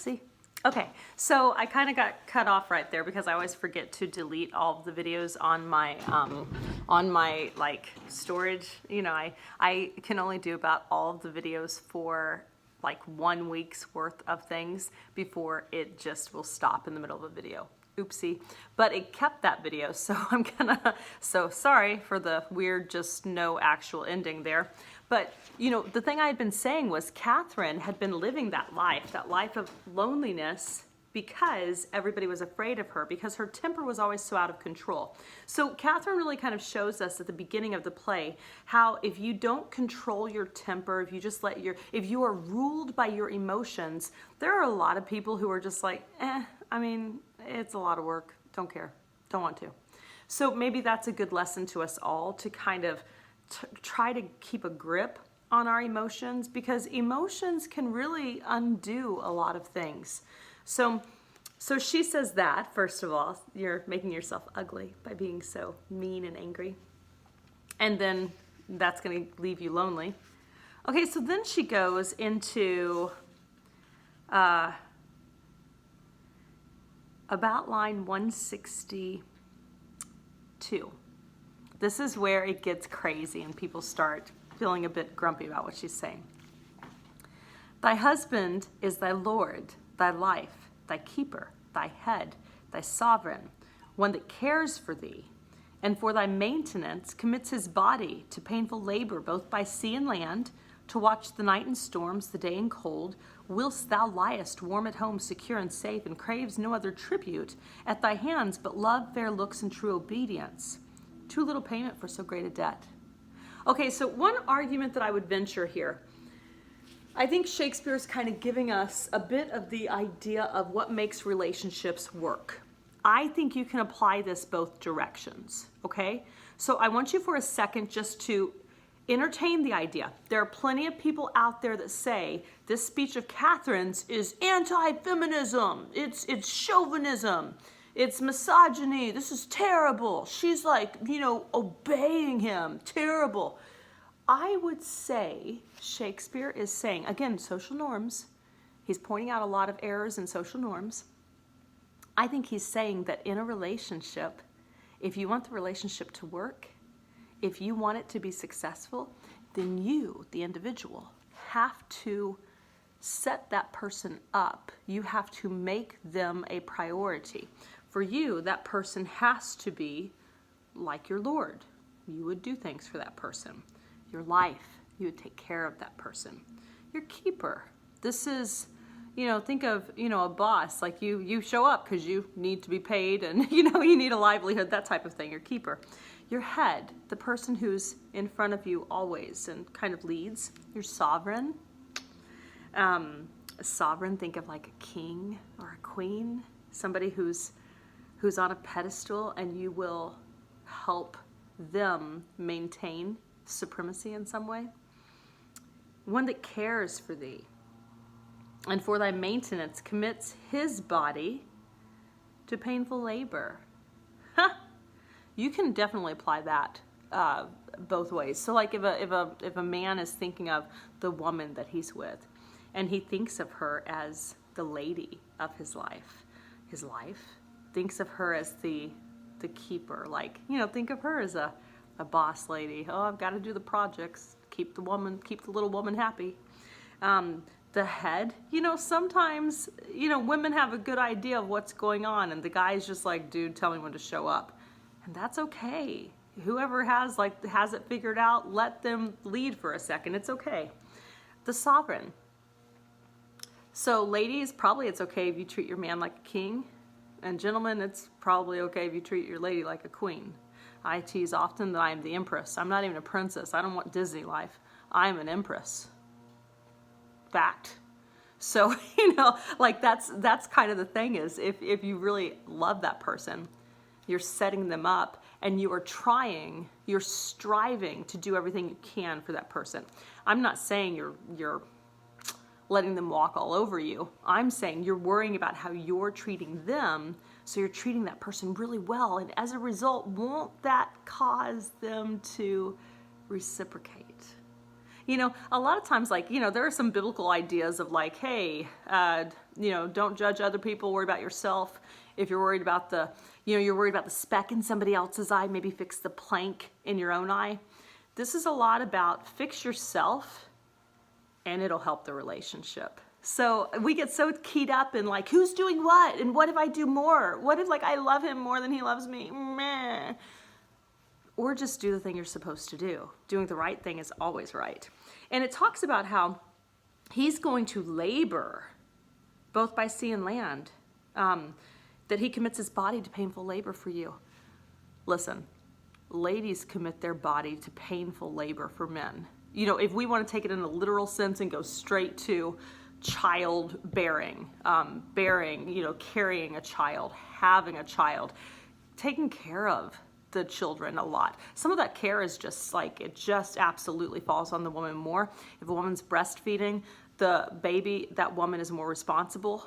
Oopsie. Okay, so I kind of got cut off right there because I always forget to delete all of the videos on my like storage. You know, I can only do about all of the videos for like 1 week's worth of things before it just will stop in the middle of a video. Oopsie. But it kept that video, so so sorry for the weird, just no actual ending there. But, you know, the thing I had been saying was Catherine had been living that life of loneliness, because everybody was afraid of her, because her temper was always so out of control. So Catherine really kind of shows us at the beginning of the play how if you don't control your temper, if you just if you are ruled by your emotions, there are a lot of people who are just like, I mean, it's a lot of work, don't care, don't want to. So maybe that's a good lesson to us all, to kind of try to keep a grip on our emotions, because emotions can really undo a lot of things. So she says that, first of all, you're making yourself ugly by being so mean and angry. And then that's going to leave you lonely. Okay, so then she goes into about line 162. This is where it gets crazy and people start feeling a bit grumpy about what she's saying. Thy husband is thy Lord, thy life, thy keeper, thy head, thy sovereign, one that cares for thee, and for thy maintenance commits his body to painful labor, both by sea and land, to watch the night in storms, the day in cold, whilst thou liest warm at home, secure and safe, and craves no other tribute at thy hands but love, fair looks, and true obedience. Too little payment for so great a debt. Okay, so one argument that I would venture here, I think Shakespeare is kind of giving us a bit of the idea of what makes relationships work. I think you can apply this both directions, okay? So I want you for a second just to entertain the idea. There are plenty of people out there that say this speech of Catherine's is anti-feminism, it's chauvinism, it's misogyny, this is terrible. She's like, you know, obeying him, terrible. I would say Shakespeare is saying, again, social norms. He's pointing out a lot of errors in social norms. I think he's saying that in a relationship, if you want the relationship to work, if you want it to be successful, then you, the individual, have to set that person up. You have to make them a priority. For you, that person has to be like your Lord. You would do things for that person. Your life, you would take care of that person. Your keeper. This is, you know, think of, you know, a boss. Like you show up because you need to be paid and, you know, you need a livelihood, that type of thing. Your keeper. Your head, the person who's in front of you always and kind of leads. Your sovereign. A sovereign, think of like a king or a queen. Somebody who's on a pedestal, and you will help them maintain supremacy in some way. One that cares for thee, and for thy maintenance commits his body to painful labor. You can definitely apply that both ways. So like if a man is thinking of the woman that he's with, and he thinks of her as the lady of his life thinks of her as the keeper. Like, you know, think of her as a boss lady. Oh, I've got to do the projects, keep the little woman happy. The head, you know, sometimes, you know, women have a good idea of what's going on, and the guy's just like, dude, tell me when to show up. And that's okay. Whoever has it figured out, let them lead for a second. It's okay. The sovereign. So ladies, probably it's okay if you treat your man like a king. And gentlemen, it's probably okay if you treat your lady like a queen. I tease often that I am the empress. I'm not even a princess. I don't want Disney life. I'm an empress. Fact. So, you know, like that's kind of the thing is if you really love that person, you're setting them up and you're striving to do everything you can for that person. I'm not saying you're letting them walk all over you. I'm saying you're worrying about how you're treating them, so you're treating that person really well, and as a result, won't that cause them to reciprocate? A lot of times, like, there are some biblical ideas of like, hey, don't judge other people, worry about yourself. If you're worried about you're worried about the speck in somebody else's eye, maybe fix the plank in your own eye. This is a lot about fix yourself and it'll help the relationship. So we get so keyed up in like, who's doing what? And what if I do more? What if like I love him more than he loves me? Meh. Or just do the thing you're supposed to do. Doing the right thing is always right. And it talks about how he's going to labor both by sea and land, that he commits his body to painful labor for you. Listen, ladies commit their body to painful labor for men. If we want to take it in a literal sense and go straight to childbearing, carrying a child, having a child, taking care of the children a lot. Some of that care is just like, it just absolutely falls on the woman more. If a woman's breastfeeding the baby, that woman is more responsible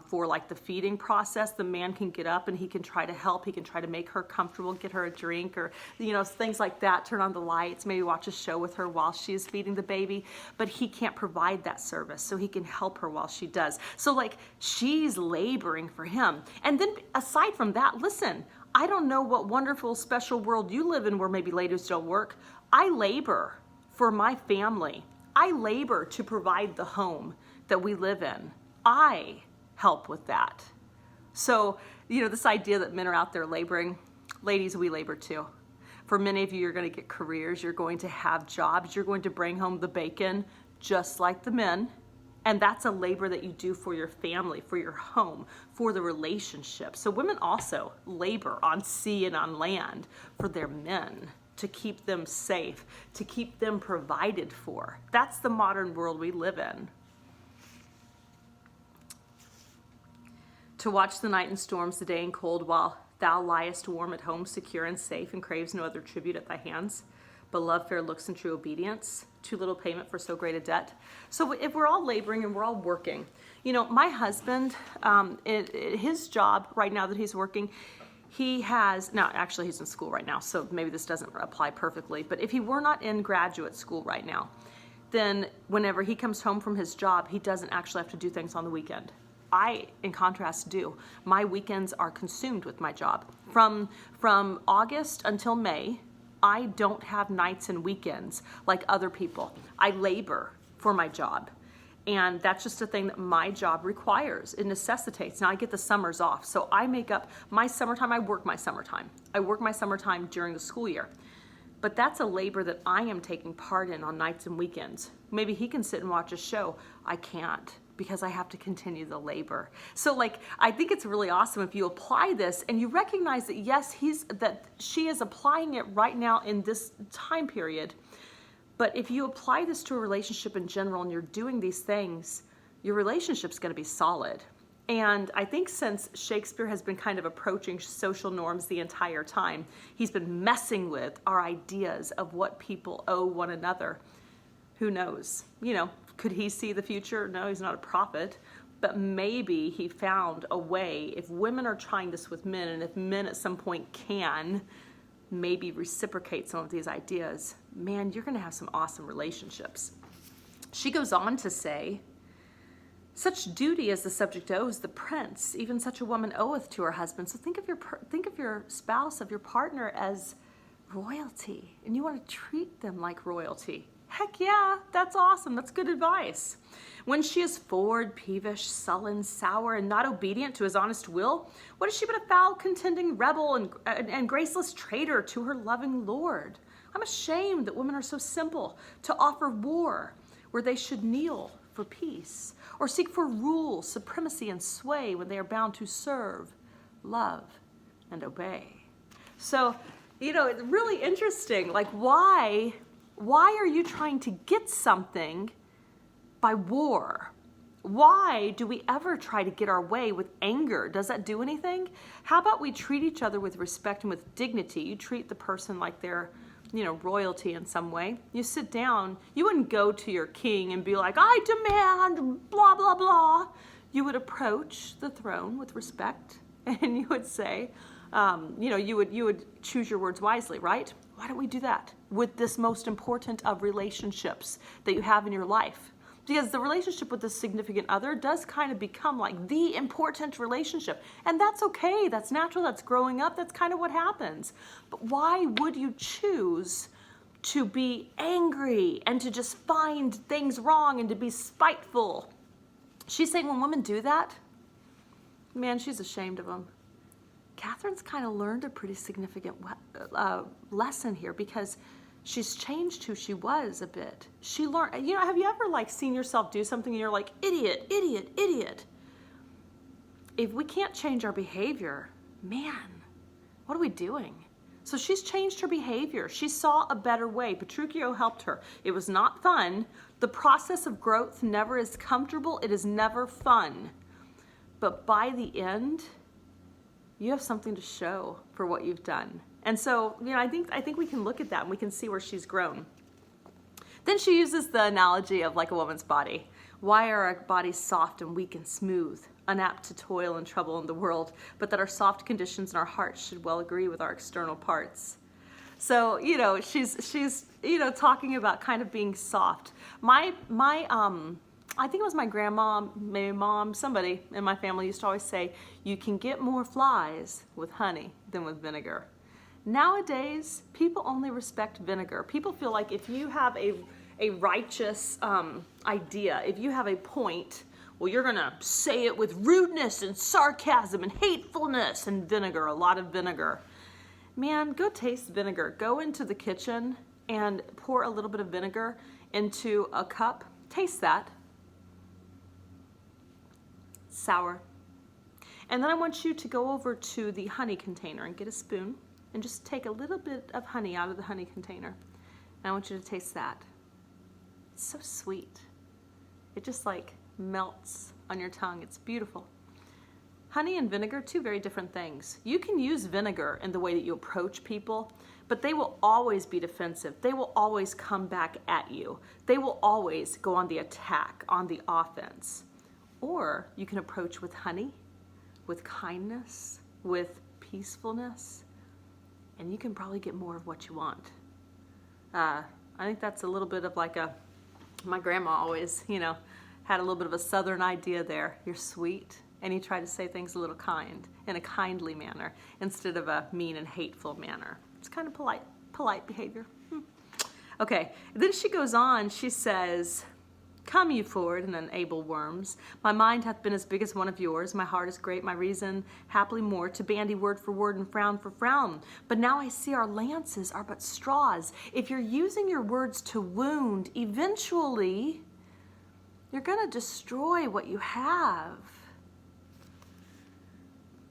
for like the feeding process. The man can get up and he can try to help. He can try to make her comfortable, get her a drink or, things like that, turn on the lights, maybe watch a show with her while she is feeding the baby. But he can't provide that service, so he can help her while she does. So like she's laboring for him. And then aside from that, listen, I don't know what wonderful, special world you live in where maybe ladies don't work. I labor for my family. I labor to provide the home that we live in. I help with that. So, this idea that men are out there laboring, ladies, we labor too. For many of you, you're going to get careers, you're going to have jobs, you're going to bring home the bacon just like the men. And that's a labor that you do for your family, for your home, for the relationship. So women also labor on sea and on land for their men, to keep them safe, to keep them provided for. That's the modern world we live in. To watch the night and storms, the day and cold, while thou liest warm at home, secure and safe, and craves no other tribute at thy hands, but love fair looks and true obedience, too little payment for so great a debt. So if we're all laboring and we're all working, my husband, his job right now that he's working, he's in school right now, so maybe this doesn't apply perfectly, but if he were not in graduate school right now, then whenever he comes home from his job, he doesn't actually have to do things on the weekend. I, in contrast, do. My weekends are consumed with my job. From August until May, I don't have nights and weekends like other people. I labor for my job. And that's just a thing that my job requires. It necessitates. Now I get the summers off. So I make up my summertime. I work my summertime. I work my summertime during the school year. But that's a labor that I am taking part in on nights and weekends. Maybe he can sit and watch a show. I can't, because I have to continue the labor. So I think it's really awesome if you apply this and you recognize that yes, she is applying it right now in this time period. But if you apply this to a relationship in general and you're doing these things, your relationship's going to be solid. And I think since Shakespeare has been kind of approaching social norms the entire time, he's been messing with our ideas of what people owe one another. Who knows? Could he see the future? No, he's not a prophet. But maybe he found a way, if women are trying this with men, and if men at some point can maybe reciprocate some of these ideas, man, you're going to have some awesome relationships. She goes on to say, such duty as the subject owes the prince, even such a woman oweth to her husband. So think of your spouse, of your partner as royalty, and you want to treat them like royalty. Heck yeah, that's awesome. That's good advice. When she is forward, peevish, sullen, sour, and not obedient to his honest will, what is she but a foul, contending rebel and graceless traitor to her loving lord? I'm ashamed that women are so simple to offer war where they should kneel for peace, or seek for rule, supremacy, and sway when they are bound to serve, love, and obey. So, it's really interesting. Why are you trying to get something by war? Why do we ever try to get our way with anger? Does that do anything? How about we treat each other with respect and with dignity? You treat the person like they're, royalty in some way. You sit down. You wouldn't go to your king and be like, I demand blah, blah, blah. You would approach the throne with respect and you would say, you would choose your words wisely, right? Why don't we do that with this most important of relationships that you have in your life? Because the relationship with the significant other does kind of become like the important relationship. And that's okay, that's natural, that's growing up, that's kind of what happens. But why would you choose to be angry and to just find things wrong and to be spiteful? She's saying when women do that, man, she's ashamed of them. Catherine's kind of learned a pretty significant lesson here, because she's changed who she was a bit. She learned, have you ever like seen yourself do something and you're like, idiot, idiot, idiot? If we can't change our behavior, man, what are we doing? So she's changed her behavior. She saw a better way. Petruchio helped her. It was not fun. The process of growth never is comfortable. It is never fun. But by the end, you have something to show for what you've done. And so, I think we can look at that and we can see where she's grown. Then she uses the analogy of like a woman's body. Why are our bodies soft and weak and smooth, unapt to toil and trouble in the world, but that our soft conditions in our hearts should well agree with our external parts? So, she's talking about kind of being soft. I think it was my grandma, maybe mom, somebody in my family used to always say, you can get more flies with honey than with vinegar. Nowadays, people only respect vinegar. People feel like if you have a righteous idea, if you have a point, well, you're gonna say it with rudeness and sarcasm and hatefulness and vinegar, a lot of vinegar. Man, go taste vinegar. Go into the kitchen and pour a little bit of vinegar into a cup. Taste that. Sour. And then I want you to go over to the honey container and get a spoon and just take a little bit of honey out of the honey container. And I want you to taste that. It's so sweet. It just like melts on your tongue. It's beautiful. Honey and vinegar, two very different things. You can use vinegar in the way that you approach people, but they will always be defensive. They will always come back at you. They will always go on the attack, on the offense. Or you can approach with honey, with kindness, with peacefulness, and you can probably get more of what you want. I think that's a little bit of like my grandma always, had a little bit of a southern idea there. You're sweet, and you try to say things a little kind, in a kindly manner, instead of a mean and hateful manner. It's kind of polite behavior. Okay, then she goes on, she says, come, you forward and unable worms. My mind hath been as big as one of yours. My heart is great, my reason haply more, to bandy word for word and frown for frown. But now I see our lances are but straws. If you're using your words to wound, eventually you're going to destroy what you have.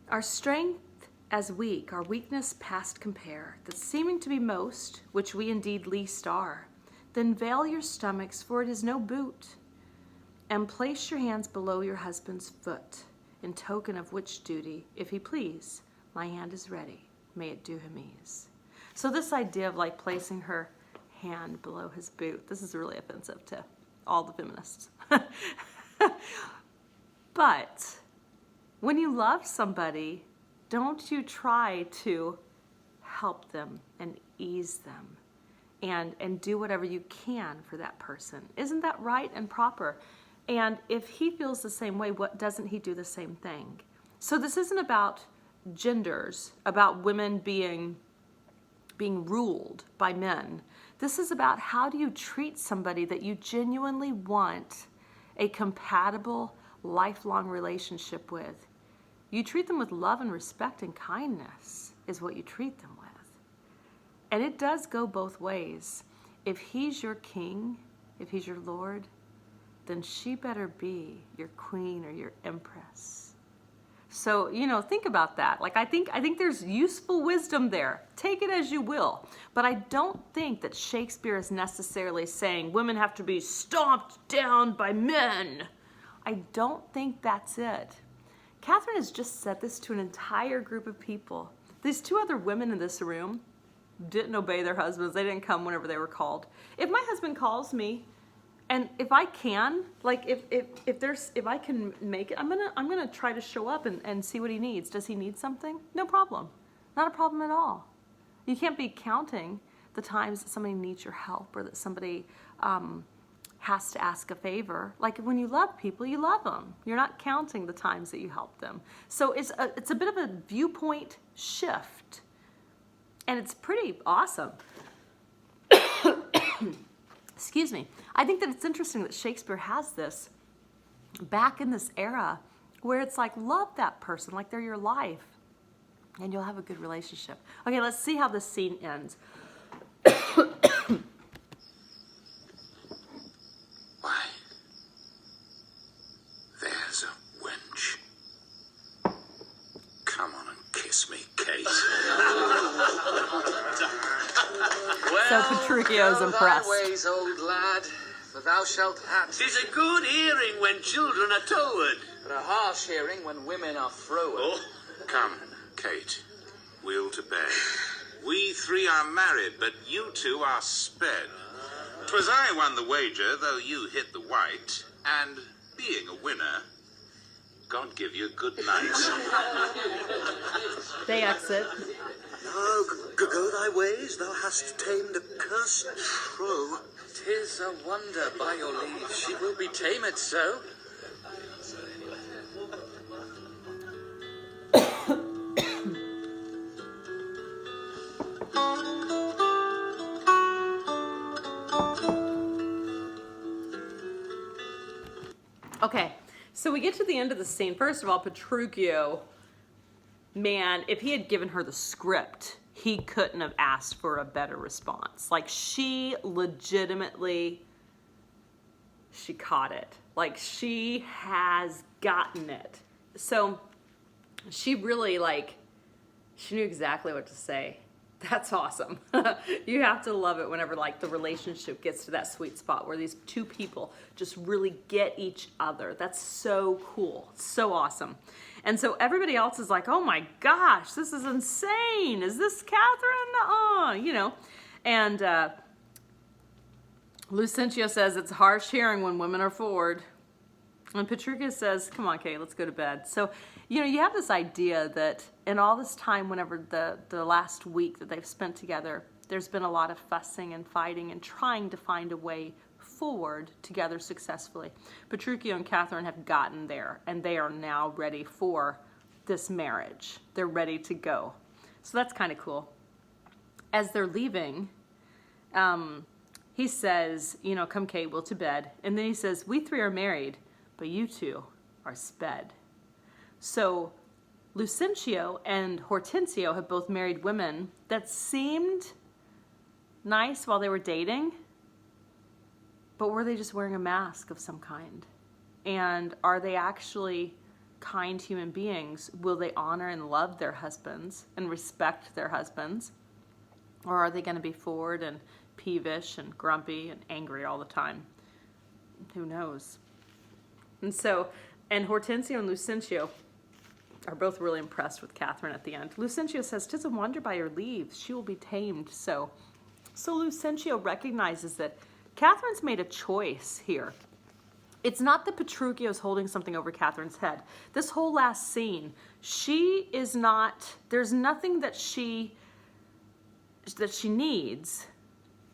Our strength as weak, our weakness past compare, that seeming to be most, which we indeed least are. Then veil your stomachs, for it is no boot, and place your hands below your husband's foot, in token of which duty, if he please, my hand is ready, may it do him ease. So this idea of like placing her hand below his boot, this is really offensive to all the feminists. But when you love somebody, don't you try to help them and ease them and do whatever you can for that person. Isn't that right and proper? And if he feels the same way, what doesn't he do the same thing? So this isn't about genders, about women being ruled by men. This is about how do you treat somebody that you genuinely want a compatible, lifelong relationship with. You treat them with love and respect and kindness is what you treat them with. And it does go both ways. If he's your king, if he's your lord, then she better be your queen or your empress. So, think about that. Like, I think there's useful wisdom there. Take it as you will. But I don't think that Shakespeare is necessarily saying women have to be stomped down by men. I don't think that's it. Catherine has just said this to an entire group of people. These two other women in this room didn't obey their husbands. They didn't come whenever they were called. If my husband calls me, and if I can, like if I can make it, I'm gonna try to show up and see what he needs. Does he need something? No problem. Not a problem at all. You can't be counting the times that somebody needs your help or that somebody has to ask a favor. Like when you love people, you love them. You're not counting the times that you help them. So it's a bit of a viewpoint shift. And it's pretty awesome. Excuse me. I think that it's interesting that Shakespeare has this back in this era where it's like, love that person like they're your life and you'll have a good relationship. Okay, let's see how this scene ends. Why, there's a wench. Come on and kiss me, Kate. So Petruchio's impressed. Thy ways, old lad, for thou shalt have. 'Tis a good hearing when children are toward. But a harsh hearing when women are froward. Oh, Come, Kate, we'll to bed. We three are married, but you two are sped. 'Twas I won the wager, though you hit the white, and being a winner, God give you good night. They exit. Go thy ways, thou hast tamed a cursed shrew. 'Tis a wonder, by your leave, she will be tamed so. Okay, so we get to the end of the scene. First of all, Petruchio, man, if he had given her the script, he couldn't have asked for a better response. Like, she legitimately, she caught it. Like, she has gotten it. So she really, like, she knew exactly what to say. That's awesome. You have to love it whenever like the relationship gets to that sweet spot where these two people just really get each other. That's so cool. So awesome. And so everybody else is like, oh my gosh, this is insane. Is this Catherine? You know. And Lucentio says it's harsh hearing when women are forward. And Petruchio says, come on, Kate, let's go to bed. So, you know, you have this idea that in all this time, whenever the last week that they've spent together, there's been a lot of fussing and fighting and trying to find a way forward together successfully. Petruchio and Catherine have gotten there, and they are now ready for this marriage. They're ready to go. So that's kind of cool. As they're leaving, he says, you know, come, Kate, we'll to bed. And then he says, we three are married, but you two are sped. So Lucentio and Hortensio have both married women that seemed nice while they were dating, but were they just wearing a mask of some kind? And are they actually kind human beings? Will they honor and love their husbands and respect their husbands? Or are they going to be forward and peevish and grumpy and angry all the time? Who knows? And so, and Hortensio and Lucentio are both really impressed with Catherine at the end. Lucentio says, 'tis a wonder by your leave, she will be tamed. So Lucentio recognizes that Catherine's made a choice here. It's not that Petruchio's holding something over Catherine's head. This whole last scene, she is not, there's nothing that she needs.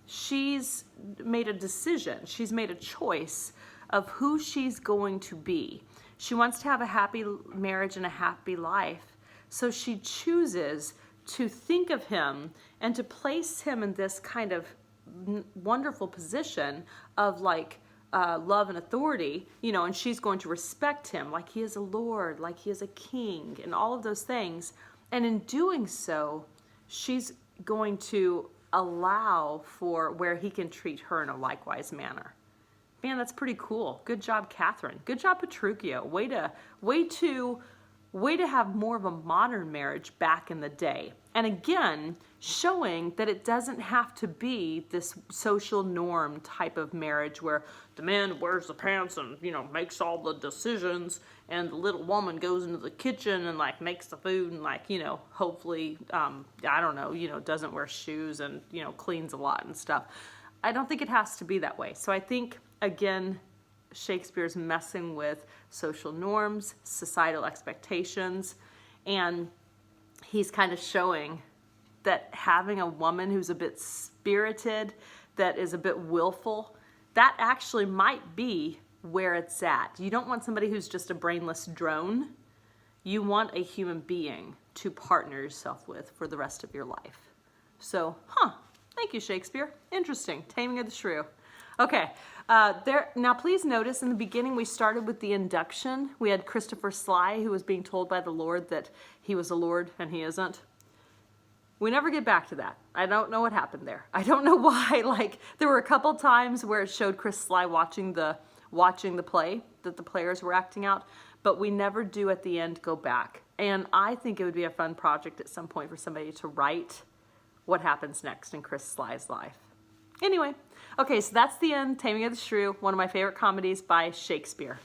She's made a decision. She's made a choice of who she's going to be. She wants to have a happy marriage and a happy life. So she chooses to think of him and to place him in this kind of wonderful position of like love and authority, you know, and she's going to respect him like he is a lord, like he is a king, and all of those things. And in doing so, she's going to allow for where he can treat her in a likewise manner. Man, that's pretty cool. Good job, Catherine. Good job, Petruchio. Way to have more of a modern marriage back in the day. And again, showing that it doesn't have to be this social norm type of marriage where the man wears the pants and, you know, makes all the decisions, and the little woman goes into the kitchen and like makes the food and like, you know, hopefully, I don't know, you know, doesn't wear shoes and, you know, cleans a lot and stuff. I don't think it has to be that way. So I think, again, Shakespeare's messing with social norms, societal expectations, and he's kind of showing that having a woman who's a bit spirited, that is a bit willful, that actually might be where it's at. You don't want somebody who's just a brainless drone. You want a human being to partner yourself with for the rest of your life. So, thank you, Shakespeare. Interesting. Taming of the Shrew. Okay, now please notice in the beginning we started with the induction. We had Christopher Sly, who was being told by the Lord that he was a lord and he isn't. We never get back to that. I don't know what happened there. I don't know why. Like, there were a couple times where it showed Chris Sly watching the play that the players were acting out, but we never do at the end go back. And I think it would be a fun project at some point for somebody to write what happens next in Chris Sly's life. Anyway, okay, so that's the end. Taming of the Shrew, one of my favorite comedies by Shakespeare.